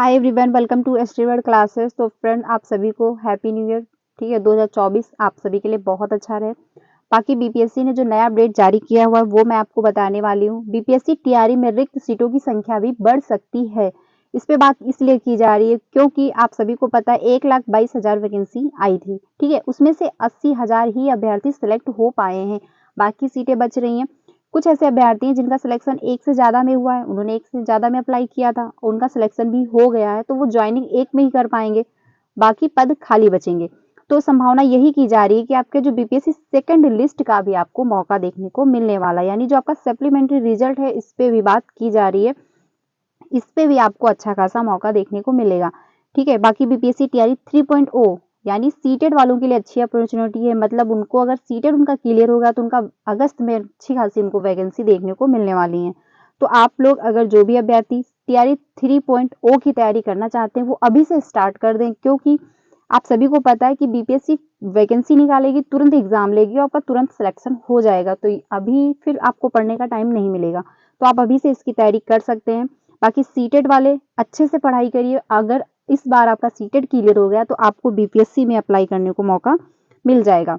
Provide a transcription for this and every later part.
Hi everyone, welcome to ST world classes. तो friend, आप सभी को हैप्पी न्यू ईयर। ठीक है, 2024 आप सभी के लिए बहुत अच्छा रहे। बाकी बीपीएससी ने जो नया अपडेट जारी किया हुआ है वो मैं आपको बताने वाली हूँ। बीपीएससी टीआरई में रिक्त सीटों की संख्या भी बढ़ सकती है। इस पे बात इसलिए की जा रही है क्योंकि आप सभी को पता है 1,22,000 वैकेंसी आई थी। ठीक है, उसमें से 80,000 ही अभ्यर्थी सिलेक्ट हो पाए हैं। बाकी सीटें बच रही हैं। कुछ ऐसे अभ्यर्थी हैं जिनका सिलेक्शन एक से ज़्यादा में हुआ है, उन्होंने एक से ज़्यादा में अप्लाई किया था, उनका सिलेक्शन भी हो गया है, तो वो ज्वाइनिंग एक में ही कर पाएंगे, बाकी पद खाली बचेंगे। तो संभावना यही की जा रही है कि आपके जो बीपीएससी सेकंड लिस्ट का भी आपको मौका देखने को मिलने वाला है, यानी जो आपका सप्लीमेंट्री रिजल्ट है इस पे भी बात की जा रही है, इस पे भी आपको अच्छा खासा मौका देखने को मिलेगा। ठीक है, बाकी बीपीएससी टीआरई 3.0 यानी सीटेड वालों के लिए अच्छी अपॉर्चुनिटी है। मतलब उनको अगर सीटेड उनका क्लियर होगा तो उनका अगस्त में अच्छी खासी उनको वैकेंसी देखने को मिलने वाली है। तो आप लोग अगर जो भी अभ्यर्थी टीआरई 3.0 की तैयारी करना चाहते हैं वो अभी से स्टार्ट कर दें, क्योंकि आप सभी को पता है कि बीपीएससी वैकेंसी निकालेगी, तुरंत एग्जाम लेगी और आपका तुरंत सिलेक्शन हो जाएगा। तो अभी फिर आपको पढ़ने का टाइम नहीं मिलेगा, तो आप अभी से इसकी तैयारी कर सकते हैं। बाकी सीटेड वाले अच्छे से पढ़ाई करिए। अगर इस बार आपका सीटेड क्लियर हो गया तो आपको बीपीएससी में अप्लाई करने को मौका मिल जाएगा।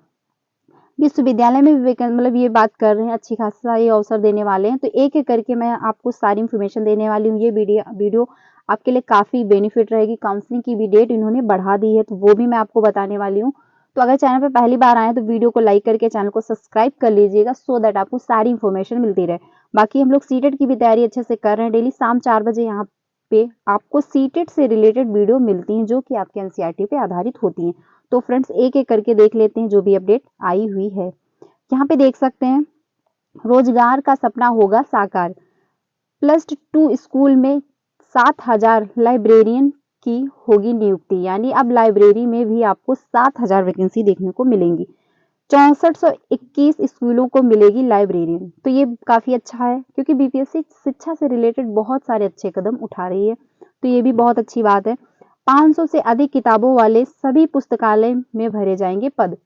विश्वविद्यालय में भी मतलब ये बात कर रहे हैं, अच्छी खासा ये अवसर देने वाले हैं। तो एक एक करके मैं आपको सारी इन्फॉर्मेशन देने वाली हूँ। ये वीडियो आपके लिए काफ़ी बेनिफिट रहेगी। काउंसलिंग की भी डेट इन्होंने बढ़ा दी है, तो वो भी मैं आपको बताने वाली हूँ। तो अगर चैनल पर पहली बार आए तो वीडियो को लाइक करके चैनल को सब्सक्राइब कर लीजिएगा, सो दैट आपको सारी इन्फॉर्मेशन मिलती रहे। बाकी हम लोग सीटेट की भी तैयारी अच्छे से कर रहे हैं। डेली शाम 4 बजे यहाँ पे आपको सीटेट से रिलेटेड वीडियो मिलती हैं, जो कि आपके एनसीईआरटी पे आधारित होती हैं। तो फ्रेंड्स, एक एक करके देख लेते हैं जो भी अपडेट आई हुई है। यहाँ पे देख सकते हैं, रोजगार का सपना होगा साकार। +2 स्कूल में 7,000 लाइब्रेरियन की होगी नियुक्ति, यानी अब लाइब्रेरी में भी आपको 7,000 वैकेंसी देखने को मिलेंगी। 6421 स्कूलों को मिलेगी लाइब्रेरियन। तो ये काफी अच्छा है, क्योंकि बीपीएससी शिक्षा से रिलेटेड बहुत सारे अच्छे कदम उठा रही है, तो ये भी बहुत अच्छी बात है। 500 से अधिक किताबों वाले सभी पुस्तकालय में भरे जाएंगे पद,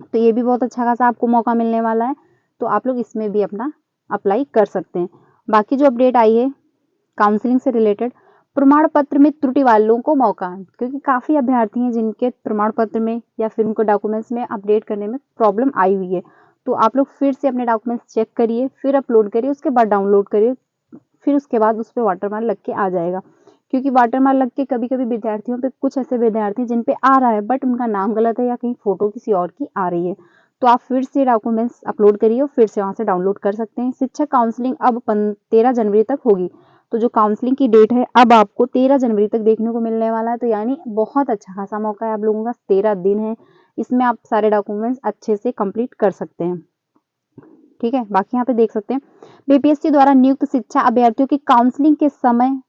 तो ये भी बहुत अच्छा खासा आपको मौका मिलने वाला है। तो आप लोग इसमें भी अपना अप्लाई कर सकते हैं। बाकी जो अपडेट आई है काउंसलिंग से रिलेटेड, प्रमाण पत्र में त्रुटि वालों को मौका, क्योंकि काफ़ी अभ्यर्थी हैं जिनके प्रमाण पत्र में या फिर उनको डॉक्यूमेंट्स में अपडेट करने में प्रॉब्लम आई हुई है। तो आप लोग फिर से अपने डॉक्यूमेंट्स चेक करिए, फिर अपलोड करिए, उसके बाद डाउनलोड करिए, फिर उसके बाद उस पर वाटरमार्क लग के आ जाएगा। क्योंकि वाटरमार्क लग के कभी कभी विद्यार्थियों पे, कुछ ऐसे विद्यार्थी जिन पे आ रहा है बट उनका नाम गलत है या कहीं फोटो किसी और की आ रही है, तो आप फिर से डॉक्यूमेंट्स अपलोड करिए और फिर से वहां से डाउनलोड कर सकते हैं। शिक्षक काउंसलिंग अब 13 जनवरी तक होगी। तो जो काउंसलिंग की डेट है अब आपको 13 जनवरी तक देखने को मिलने वाला है। तो यानी बहुत अच्छा खासा मौका है आप लोगों का, 13 दिन है, इसमें आप सारे डॉक्यूमेंट्स अच्छे से कंप्लीट कर सकते हैं। ठीक है, बाकी यहाँ पे देख सकते हैं, बीपीएससी द्वारा नियुक्त शिक्षा अभ्यर्थियों की काउंसलिंग के समय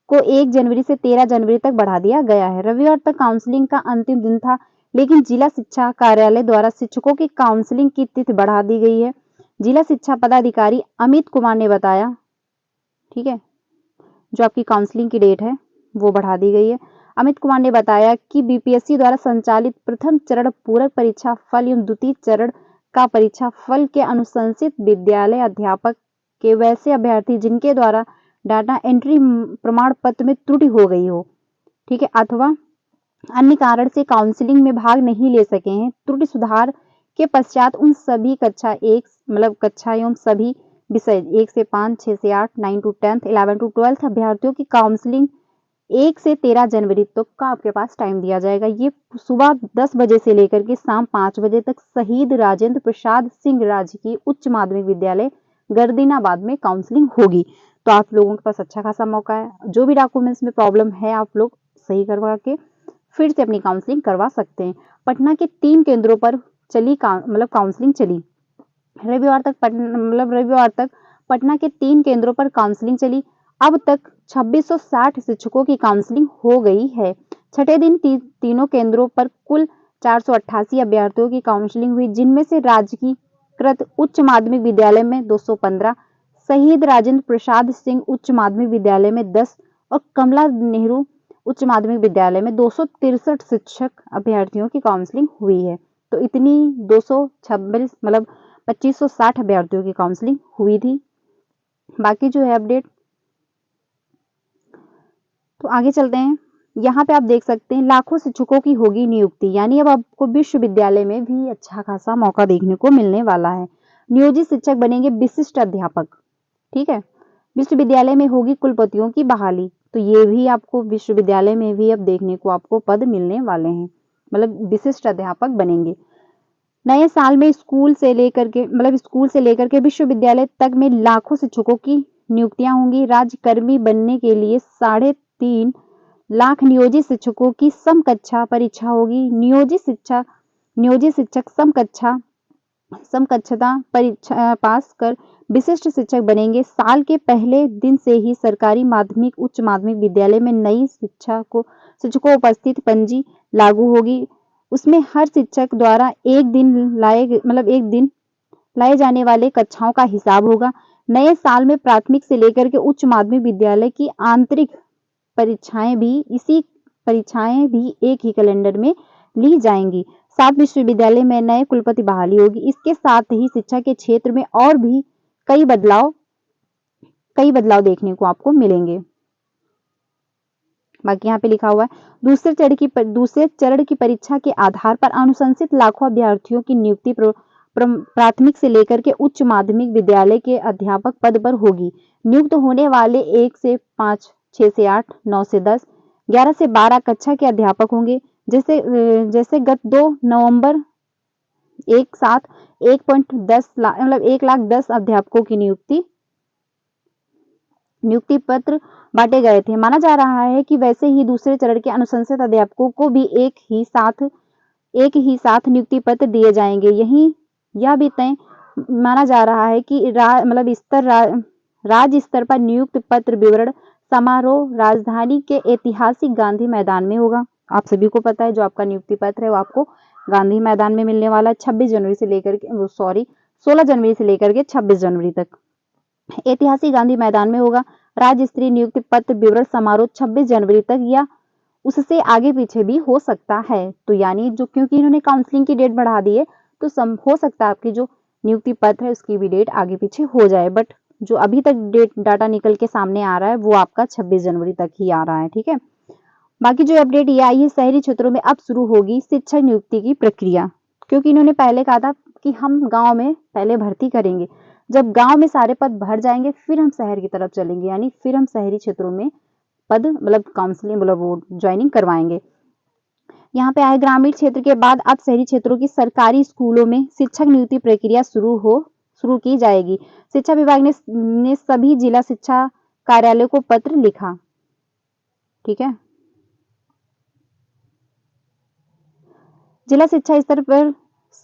को 1 जनवरी से 13 जनवरी तक बढ़ा दिया गया है। रविवार तक काउंसलिंग का अंतिम दिन था, लेकिन जिला शिक्षा कार्यालय द्वारा शिक्षकों की काउंसलिंग की तिथि बढ़ा दी गई है। जिला शिक्षा पदाधिकारी अमित कुमार ने बताया, ठीक है, जो आपकी काउंसलिंग की डेट है वो बढ़ा दी गई है। अमित कुमार ने बताया कि बीपीएससी द्वारा संचालित प्रथम चरण पूरक परीक्षा फल एवं द्वितीय चरण का परीक्षा फल के अनुशंसित विद्यालय अध्यापक के वैसे अभ्यर्थी जिनके द्वारा डाटा एंट्री प्रमाण पत्र में त्रुटि हो गई हो, ठीक है, अथवा अन्य कारण से काउंसलिंग में भाग नहीं ले सके हैं, त्रुटि सुधार के पश्चात उन सभी कक्षा एक मतलब कक्षा एवं सभी विषय 1 से 5, 6 से 8, 9 to 10, 11 to 12 अभ्यर्थियों की काउंसलिंग 1 से 13 जनवरी तक का आपके पास टाइम दिया जाएगा। ये सुबह 10 बजे से लेकर के शाम 5 बजे तक शहीद राजेंद्र प्रसाद सिंह राजकीय उच्च माध्यमिक विद्यालय गर्दीनाबाद में काउंसलिंग होगी। तो आप लोगों के पास अच्छा खासा मौका है। जो भी डॉक्यूमेंट्स में प्रॉब्लम है आप लोग सही करवा के फिर से अपनी काउंसलिंग करवा सकते हैं। पटना के 3 केंद्रों पर चली मतलब काउंसलिंग चली। रविवार तक पटना के 3 केंद्रों पर काउंसलिंग चली। अब तक 2660 शिक्षकों की काउंसलिंग हो गई है। छठे दिन तीनों केंद्रों पर कुल 488 अभ्यर्थियों की काउंसलिंग हुई, जिनमें से राजकीय कृत उच्च माध्यमिक विद्यालय में 215, शहीद राजेंद्र प्रसाद सिंह उच्च माध्यमिक विद्यालय में 10 और कमला नेहरू उच्च माध्यमिक विद्यालय में 263 शिक्षक अभ्यर्थियों की काउंसलिंग हुई है। तो इतनी 226 मतलब 2560 अभ्यर्थियों की काउंसलिंग हुई थी। बाकी जो है अपडेट, तो आगे चलते हैं। यहाँ पे आप देख सकते हैं लाखों शिक्षकों की होगी नियुक्ति, यानी अब आपको विश्वविद्यालय में भी अच्छा खासा मौका देखने को मिलने वाला है। नियोजित शिक्षक बनेंगे विशिष्ट अध्यापक, ठीक है। विश्वविद्यालय में होगी कुलपतियों की बहाली, तो ये भी आपको विश्वविद्यालय में भी अब देखने को आपको पद मिलने वाले हैं, मतलब विशिष्ट अध्यापक बनेंगे। नए साल में स्कूल से लेकर के विश्वविद्यालय तक में लाखों शिक्षकों की नियुक्तियां होंगी। राज्यकर्मी बनने के लिए 3.5 लाख नियोजित शिक्षकों की समकक्षा परीक्षा होगी। नियोजित शिक्षक समकक्षता परीक्षा पास कर विशिष्ट शिक्षक बनेंगे। साल के पहले दिन से ही सरकारी माध्यमिक उच्च माध्यमिक विद्यालय में नई शिक्षकों उपस्थित पंजी लागू होगी। उसमें हर शिक्षक द्वारा एक दिन लाए जाने वाले कक्षाओं का हिसाब होगा। नए साल में प्राथमिक से लेकर के उच्च माध्यमिक विद्यालय की आंतरिक परीक्षाएं भी एक ही कैलेंडर में ली जाएंगी। साथ विश्वविद्यालय में नए कुलपति बहाली होगी। इसके साथ ही शिक्षा के क्षेत्र में और भी कई बदलाव देखने को आपको मिलेंगे। बाकी यहाँ पे लिखा हुआ है दूसरे चरण की परीक्षा के आधार पर अनुशंसित लाखों अभ्यर्थियों की नियुक्ति प्राथमिक से लेकर के उच्च माध्यमिक विद्यालय के अध्यापक पद पर होगी। नियुक्त होने वाले 1 से 5, 6 से 8, 9 से 10, 11 से 12 कक्षा के अध्यापक होंगे। जैसे गत 2 नवंबर एक साथ 1,10,000 अध्यापकों की नियुक्ति पत्र बांटे गए थे। माना जा रहा है कि वैसे ही दूसरे चरण के अनुशंसित अध्यापकों को भी एक ही साथ नियुक्ति पत्र दिए जाएंगे। यह भी तय माना जा रहा है कि राज्य स्तर पर नियुक्ति पत्र वितरण समारोह राजधानी के ऐतिहासिक गांधी मैदान में होगा। आप सभी को पता है जो आपका नियुक्ति पत्र है वो आपको गांधी मैदान में मिलने वाला है 16 जनवरी से लेकर के 26 जनवरी तक ऐतिहासिक गांधी मैदान में होगा। राज्य स्तरीय नियुक्ति पत्र विवरण समारोह 26 जनवरी तक या उससे आगे पीछे भी हो सकता है। तो यानी जो क्योंकि इन्होंने काउंसलिंग की डेट बढ़ा दी है तो हो सकता है आपकी जो नियुक्ति पत्र है उसकी भी डेट आगे पीछे हो जाए, बट जो अभी तक डाटा निकल के सामने आ रहा है वो आपका 26 जनवरी तक ही आ रहा है, ठीक है। बाकी जो अपडेट ये आई है शहरी क्षेत्रों में अब शुरू होगी शिक्षक नियुक्ति की प्रक्रिया, क्योंकि इन्होंने पहले कहा था कि हम गांव में पहले भर्ती करेंगे, जब गांव में सारे पद भर जाएंगे फिर हम शहर की तरफ चलेंगे, यानी फिर हम शहरी क्षेत्रों में पद काउंसलिंग वो ज्वाइनिंग करवाएंगे। यहाँ पे आए ग्रामीण क्षेत्र के बाद अब शहरी क्षेत्रों की सरकारी स्कूलों में शिक्षक नियुक्ति प्रक्रिया शुरू की जाएगी। शिक्षा विभाग ने सभी जिला शिक्षा कार्यालय को पत्र लिखा, ठीक है। जिला शिक्षा स्तर पर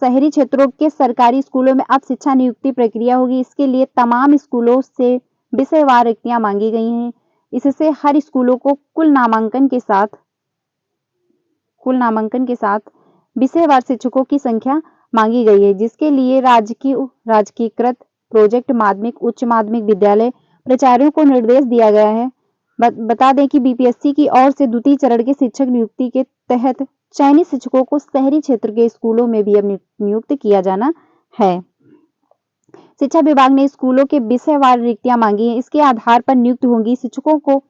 शहरी क्षेत्रों के सरकारी स्कूलों में अब शिक्षा नियुक्ति प्रक्रिया होगी। इसके लिए तमाम स्कूलों से विषयवार रिक्तियां मांगी गई हैं। इससे हर स्कूलों को कुल नामांकन के साथ विषयवार शिक्षकों की संख्या मांगी गई है, जिसके लिए राजकीयकृत प्रोजेक्ट माध्यमिक उच्च माध्यमिक विद्यालय प्राचार्यों को निर्देश दिया गया है। बता दें कि बीपीएससी की ओर से द्वितीय चरण के शिक्षक नियुक्ति के तहत चयनित शिक्षकों को शहरी क्षेत्र के स्कूलों में भी अब नियुक्त किया जाना है। शिक्षा विभाग ने स्कूलों के विषयवार रिक्तियां मांगी हैं। इसके आधार पर नियुक्त होंगी शिक्षकों को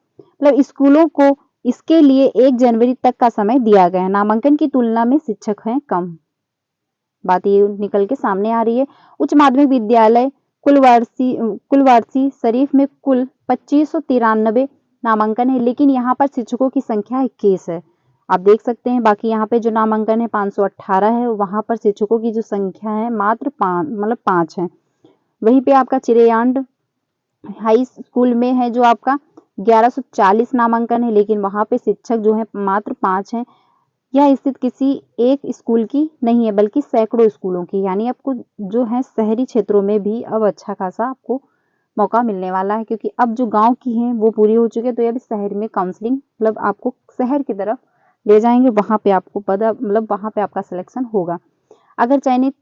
स्कूलों को इसके लिए 1 जनवरी तक का समय दिया गया है। नामांकन की तुलना में शिक्षक हैं कम, बात ये निकल के सामने आ रही है। उच्च माध्यमिक विद्यालय कुलवारसी शरीफ में कुल 2593 नामांकन है, लेकिन यहाँ पर शिक्षकों की संख्या 21 है, आप देख सकते हैं। बाकी यहाँ पे जो नामांकन है 518 है, वहां पर शिक्षकों की जो संख्या है मात्र 5 है। वहीं पे आपका चिरैयाँड हाई स्कूल में है जो आपका 1140 नामांकन है, लेकिन वहां पे शिक्षक जो है मात्र 5 हैं। यह स्थिति किसी एक स्कूल की नहीं है बल्कि सैकड़ों स्कूलों की, यानी आपको जो है शहरी क्षेत्रों में भी अब अच्छा खासा आपको मौका मिलने वाला है, क्योंकि अब जो गांव की हैं वो पूरी हो चुकी है। तो अब शहर में काउंसलिंग आपको शहर की तरफ ले जाएंगे, वहां पे आपको वहां पे आपका सिलेक्शन होगा। अगर चयनित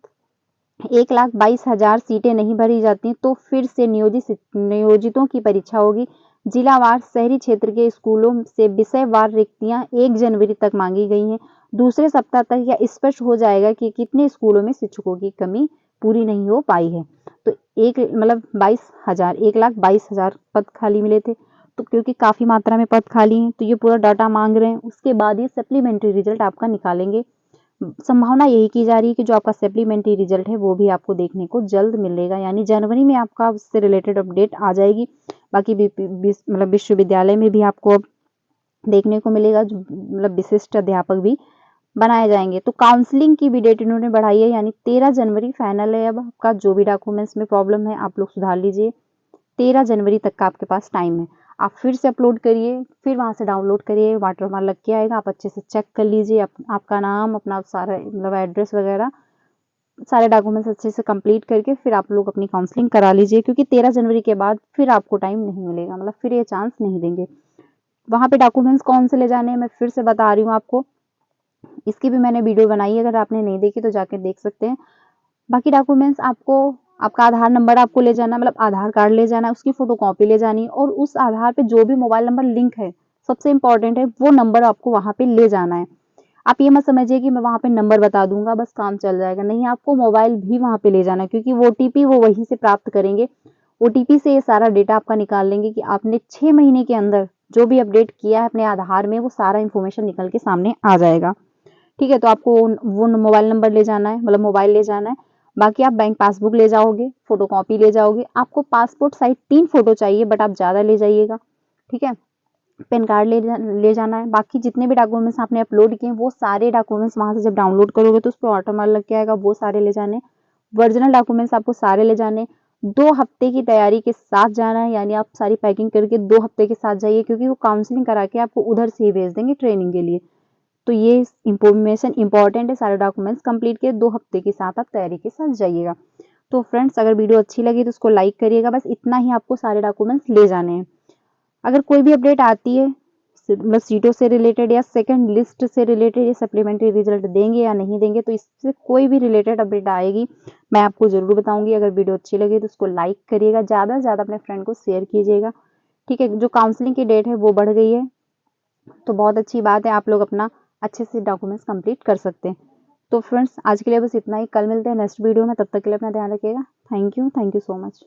1,22,000 सीटें नहीं भरी जाती तो फिर से नियोजितों की परीक्षा होगी। जिलावार शहरी क्षेत्र के स्कूलों से विषयवार रिक्तियां 1 जनवरी तक मांगी गई हैं। दूसरे सप्ताह तक यह स्पष्ट हो जाएगा कि कितने स्कूलों में शिक्षकों की कमी पूरी नहीं हो पाई है। तो 1,22,000 पद खाली मिले थे, तो क्योंकि काफ़ी मात्रा में पद खाली हैं तो ये पूरा डाटा मांग रहे हैं, उसके बाद ये सप्लीमेंट्री रिजल्ट आपका निकालेंगे। संभावना यही की जा रही है कि जो आपका सप्लीमेंट्री रिजल्ट है वो भी आपको देखने को जल्द मिलेगा, यानी जनवरी में आपका उससे रिलेटेड अपडेट आ जाएगी। बाकी मतलब विश्वविद्यालय में भी आपको अब देखने को मिलेगा, मतलब विशिष्ट अध्यापक भी बनाए जाएंगे। तो काउंसलिंग की भी डेट इन्होंने बढ़ाई है, यानी 13 जनवरी फाइनल है। अब आपका जो भी डॉक्यूमेंट्स में प्रॉब्लम है आप लोग सुधार लीजिए, 13 जनवरी तक का आपके पास टाइम है। आप फिर से अपलोड करिए, फिर वहाँ से डाउनलोड करिए, वाटरमार्क लग के आएगा, आप अच्छे से चेक कर लीजिए, आपका नाम, अपना सारा मतलब एड्रेस वगैरह सारे डॉक्यूमेंट्स अच्छे से कंप्लीट करके फिर आप लोग अपनी काउंसलिंग करा लीजिए, क्योंकि 13 जनवरी के बाद फिर आपको टाइम नहीं मिलेगा, मतलब फिर ये चांस नहीं देंगे। वहाँ पे डॉक्यूमेंट्स कौन से ले जाने हैं मैं फिर से बता रही हूँ आपको, इसकी भी मैंने वीडियो बनाई है, अगर आपने नहीं देखी तो जाकर देख सकते हैं। बाकी डॉक्यूमेंट्स आपको, आपका आधार नंबर आपको ले जाना, मतलब आधार कार्ड ले जाना है, उसकी फोटोकॉपी ले जानी है, और उस आधार पे जो भी मोबाइल नंबर लिंक है, सबसे इंपॉर्टेंट है वो नंबर आपको वहाँ पे ले जाना है। आप ये मत समझिए कि मैं वहाँ पे नंबर बता दूंगा बस काम चल जाएगा, नहीं, आपको मोबाइल भी वहाँ पे ले जाना है, क्योंकि वो ओटीपी वो वहीं से प्राप्त करेंगे। ओटीपी से ये सारा डेटा आपका निकाल लेंगे कि आपने 6 महीने के अंदर जो भी अपडेट किया है अपने आधार में, वो सारा इन्फॉर्मेशन निकल के सामने आ जाएगा। ठीक है, तो आपको वो मोबाइल नंबर ले जाना है, मतलब मोबाइल ले जाना है। बाकी आप बैंक पासबुक ले जाओगे, फोटोकॉपी ले जाओगे, आपको पासपोर्ट साइज 3 फोटो चाहिए, बट आप ज़्यादा ले जाइएगा। ठीक है, पैन कार्ड ले जाना है। बाकी जितने भी डॉक्यूमेंट्स आपने अपलोड किए वो सारे डॉक्यूमेंट्स वहाँ से जब डाउनलोड करोगे तो उस पर वाटरमार्क लग के आएगा, वो सारे ले जाने। ओरिजिनल डॉक्यूमेंट्स आपको सारे ले जाने। 2 हफ्ते की तैयारी के साथ जाना है, यानी आप सारी पैकिंग करके 2 हफ्ते के साथ जाइए, क्योंकि वो काउंसलिंग करा के आपको उधर से ही भेज देंगे ट्रेनिंग के लिए। तो ये इंफॉर्मेशन इंपॉर्टेंट है, सारे डॉक्यूमेंट्स कंप्लीट के 2 हफ्ते के साथ आप तैयारी के साथ जाइएगा। तो फ्रेंड्स, अगर वीडियो अच्छी लगी तो उसको लाइक करिएगा, बस इतना ही आपको सारे डॉक्यूमेंट्स ले जाने हैं। अगर कोई भी अपडेट आती है मतलब सीटों से रिलेटेड या सेकंड लिस्ट से रिलेटेड, ये सप्लीमेंट्री रिजल्ट देंगे या नहीं देंगे, तो इससे कोई भी रिलेटेड अपडेट आएगी मैं आपको जरूर बताऊंगी। अगर वीडियो अच्छी लगी तो उसको लाइक करिएगा, ज़्यादा से ज़्यादा अपने फ्रेंड को शेयर कीजिएगा। ठीक है, जो काउंसलिंग की डेट है वो बढ़ गई है, तो बहुत अच्छी बात है, आप लोग अपना अच्छे से डॉक्यूमेंट्स कंप्लीट कर सकते हैं। तो फ्रेंड्स, आज के लिए बस इतना ही, कल मिलते हैं नेक्स्ट वीडियो में, तब तक के लिए अपना ध्यान रखिएगा। Thank you so much.